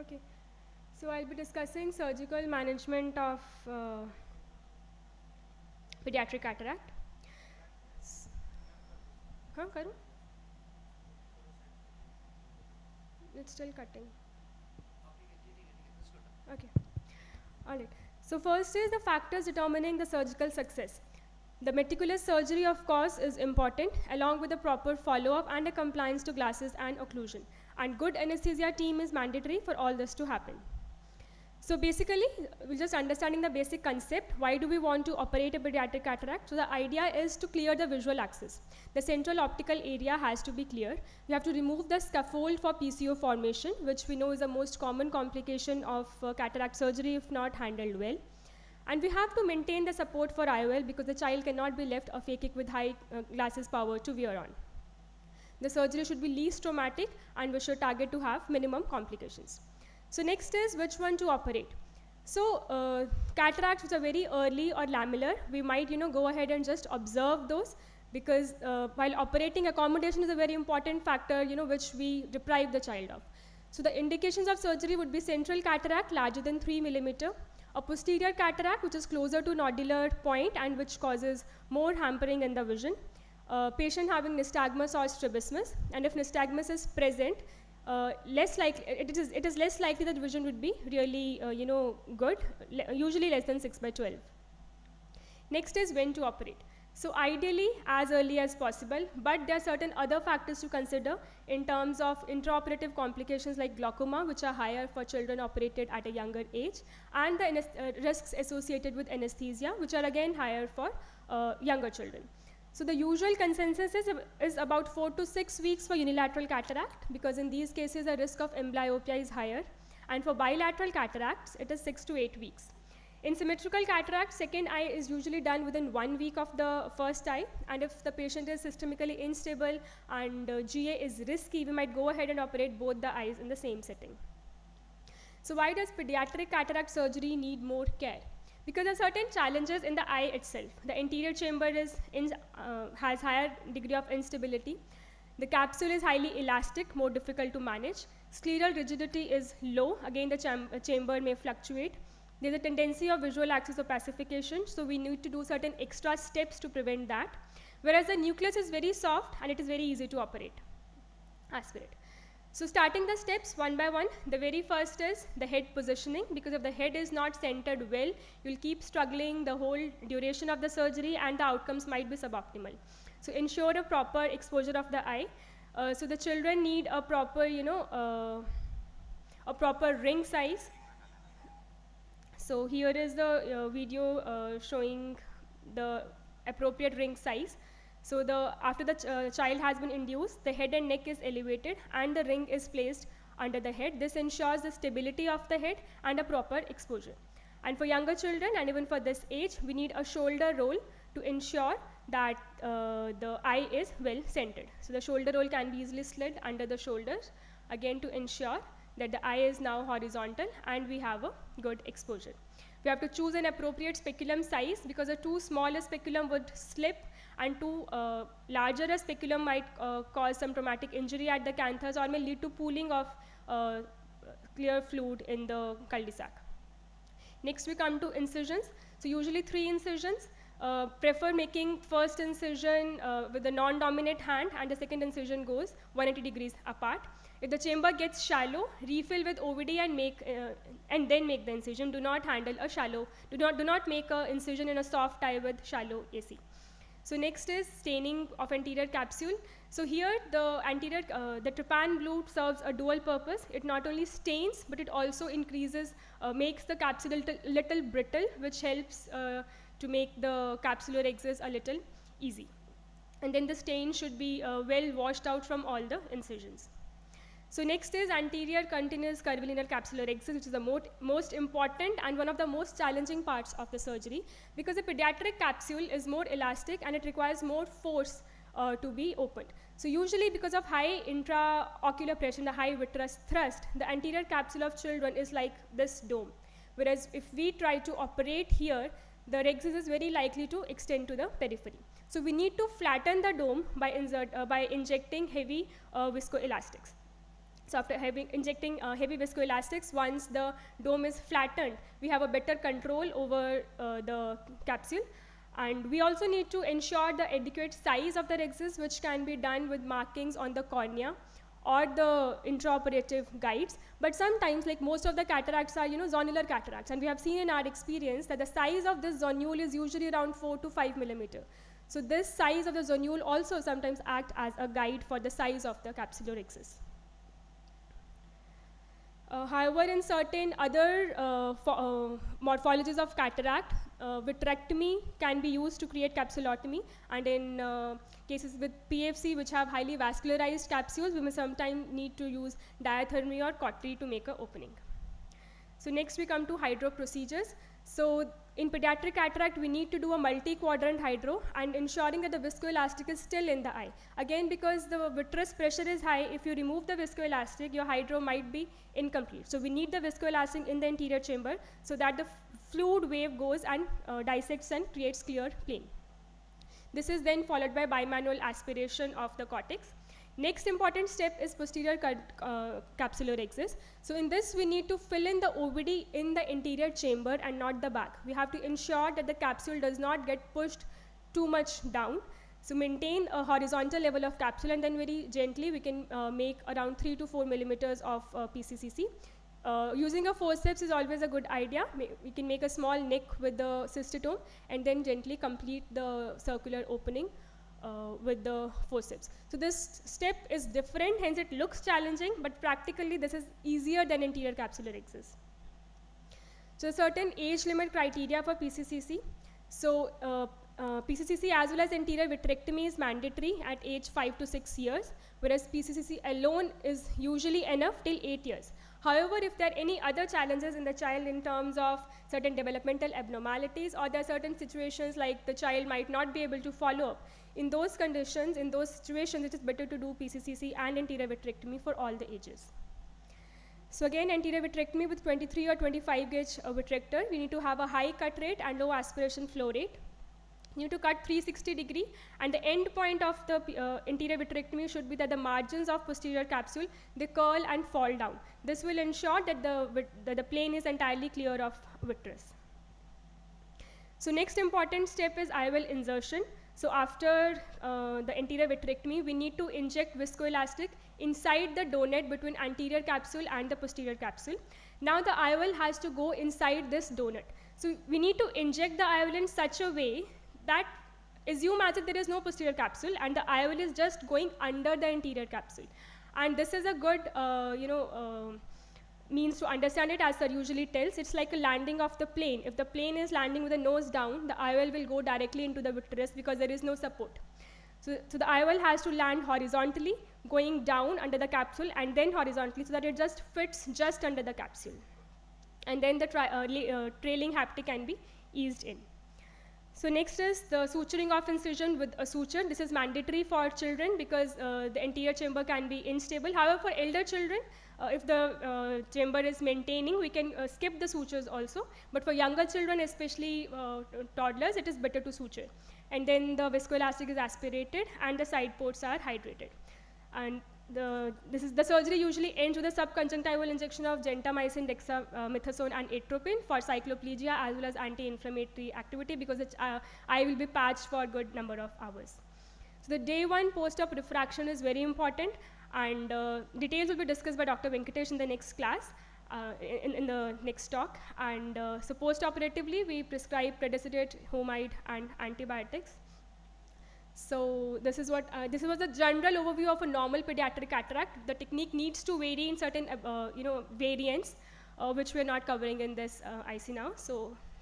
Okay. So I'll be discussing surgical management of pediatric cataract. Huh, Karu? It's still cutting. Okay. Alright. So first is the factors determining the surgical success. The meticulous surgery, of course, is important, along with the proper follow-up and a compliance to glasses and occlusion. And good anesthesia team is mandatory for all this to happen. So basically, we're just understanding the basic concept. Why do we want to operate a pediatric cataract? So the idea is to clear the visual axis. The central optical area has to be clear. We have to remove the scaffold for PCO formation, which we know is the most common complication of cataract surgery if not handled well. And we have to maintain the support for IOL because the child cannot be left aphakic with high glasses power to wear on. The surgery should be least traumatic and we should target to have minimum complications. So next is which one to operate. So cataracts which are very early or lamellar, we might go ahead and just observe those because while operating, accommodation is a very important factor which we deprive the child of. So the indications of surgery would be central cataract larger than 3 millimeter, a posterior cataract which is closer to nodular point and which causes more hampering in the vision, patient having nystagmus or strabismus, and if nystagmus is present, it is less likely that vision would be really good, usually less than 6/12. Next is when to operate. So ideally as early as possible, but there are certain other factors to consider in terms of intraoperative complications like glaucoma, which are higher for children operated at a younger age, and the risks associated with anesthesia, which are again higher for younger children. So the usual consensus is about 4 to 6 weeks for unilateral cataract, because in these cases the risk of amblyopia is higher, and for bilateral cataracts it is 6 to 8 weeks. In symmetrical cataract, second eye is usually done within 1 week of the first eye, and if the patient is systemically unstable and GA is risky, we might go ahead and operate both the eyes in the same setting. So why does pediatric cataract surgery need more care? Because there are certain challenges in the eye itself. The anterior chamber has higher degree of instability. The capsule is highly elastic, more difficult to manage. Scleral rigidity is low. Again, the chamber may fluctuate. There's a tendency of visual axis opacification, so we need to do certain extra steps to prevent that. Whereas the nucleus is very soft and it is very easy to aspirate. So starting the steps one by one, the very first is the head positioning, because if the head is not centered well, you'll keep struggling the whole duration of the surgery and the outcomes might be suboptimal. So ensure a proper exposure of the eye. So the children need a proper, a proper ring size. So here is the video showing the appropriate ring size. So after the child has been induced, the head and neck is elevated and the ring is placed under the head. This ensures the stability of the head and a proper exposure. And for younger children and even for this age, we need a shoulder roll to ensure that the eye is well centered. So the shoulder roll can be easily slid under the shoulders, again to ensure that the eye is now horizontal and we have a good exposure. We have to choose an appropriate speculum size, because a too small a speculum would slip and too larger a speculum might cause some traumatic injury at the canthus or may lead to pooling of clear fluid in the cul-de-sac. Next we come to incisions. So usually 3 incisions. Prefer making first incision with the non-dominant hand and the second incision goes 180 degrees apart. If the chamber gets shallow, refill with OVD and then make the incision. Do not handle a shallow, do not make an incision in a soft eye with shallow AC. So next is staining of anterior capsule. So here the trypan blue serves a dual purpose. It not only stains, but it also increases, makes the capsule a little brittle, which helps to make the capsular exits a little easy. And then the stain should be well washed out from all the incisions. So next is anterior continuous curvilinear capsular exit, which is the most important and one of the most challenging parts of the surgery, because the pediatric capsule is more elastic and it requires more force to be opened. So usually because of high intraocular pressure, the high vitreous thrust, the anterior capsule of children is like this dome. Whereas if we try to operate here, the rexis is very likely to extend to the periphery. So we need to flatten the dome by injecting heavy viscoelastics. So after injecting heavy viscoelastics, once the dome is flattened, we have a better control over the capsule. And we also need to ensure the adequate size of the rhexis, which can be done with markings on the cornea or the intraoperative guides. But sometimes, like most of the cataracts are, zonular cataracts. And we have seen in our experience that the size of this zonule is usually around 4 to 5 millimeter. So this size of the zonule also sometimes act as a guide for the size of the capsular rhexis. However, in certain other morphologies of cataract, vitrectomy can be used to create capsulotomy, and in cases with PFC which have highly vascularized capsules, we may sometimes need to use diathermy or cautery to make an opening. So next we come to hydro procedures. So in pediatric cataract, we need to do a multi-quadrant hydro and ensuring that the viscoelastic is still in the eye. Again, because the vitreous pressure is high, if you remove the viscoelastic, your hydro might be incomplete. So we need the viscoelastic in the anterior chamber so that the fluid wave goes and dissects and creates clear plane. This is then followed by bimanual aspiration of the cortex. Next important step is posterior capsular rhexis. So in this, we need to fill in the OVD in the anterior chamber and not the back. We have to ensure that the capsule does not get pushed too much down. So maintain a horizontal level of capsule, and then very gently we can make around 3 to 4 millimeters of PCCC. Using a forceps is always a good idea. We can make a small nick with the cystotome and then gently complete the circular opening with the forceps. So this step is different, hence it looks challenging, but practically this is easier than anterior capsular rhexis. So a certain age limit criteria for PCCC. So PCCC as well as anterior vitrectomy is mandatory at age 5 to 6 years, whereas PCCC alone is usually enough till 8 years. However, if there are any other challenges in the child in terms of certain developmental abnormalities, or there are certain situations like the child might not be able to follow up, in those conditions, in those situations, it is better to do PCCC and anterior vitrectomy for all the ages. So again, anterior vitrectomy with 23 or 25 gauge vitrector, we need to have a high cut rate and low aspiration flow rate. You need to cut 360 degree, and the end point of the anterior vitrectomy should be that the margins of posterior capsule, they curl and fall down. This will ensure that the plane is entirely clear of vitreous. So next important step is IOL insertion. So after the anterior vitrectomy, we need to inject viscoelastic inside the donut between anterior capsule and the posterior capsule. Now the IOL has to go inside this donut. So we need to inject the IOL in such a way that assume as if there is no posterior capsule and the IOL is just going under the anterior capsule. And this is a good means to understand it, as sir usually tells. It's like a landing of the plane. If the plane is landing with the nose down, the IOL will go directly into the vitreous because there is no support. So the IOL has to land horizontally, going down under the capsule, and then horizontally, so that it just fits just under the capsule. And then the trailing haptic can be eased in. So next is the suturing of incision with a suture. This is mandatory for children because the anterior chamber can be unstable. However, for elder children, if the chamber is maintaining, we can skip the sutures also. But for younger children, especially toddlers, it is better to suture. And then the viscoelastic is aspirated and the side ports are hydrated. And the surgery usually ends with a subconjunctival injection of gentamicin, dexamethasone, and atropine for cycloplegia as well as anti-inflammatory activity, because its eye will be patched for a good number of hours. So the day 1 post-op refraction is very important, and details will be discussed by Dr. Venkatesh in the next class, in the next talk. And so post-operatively, we prescribe prednisone, homide, and antibiotics. So this is what this was a general overview of a normal pediatric cataract. The technique needs to vary in certain variants, which we're not covering in this IC now. So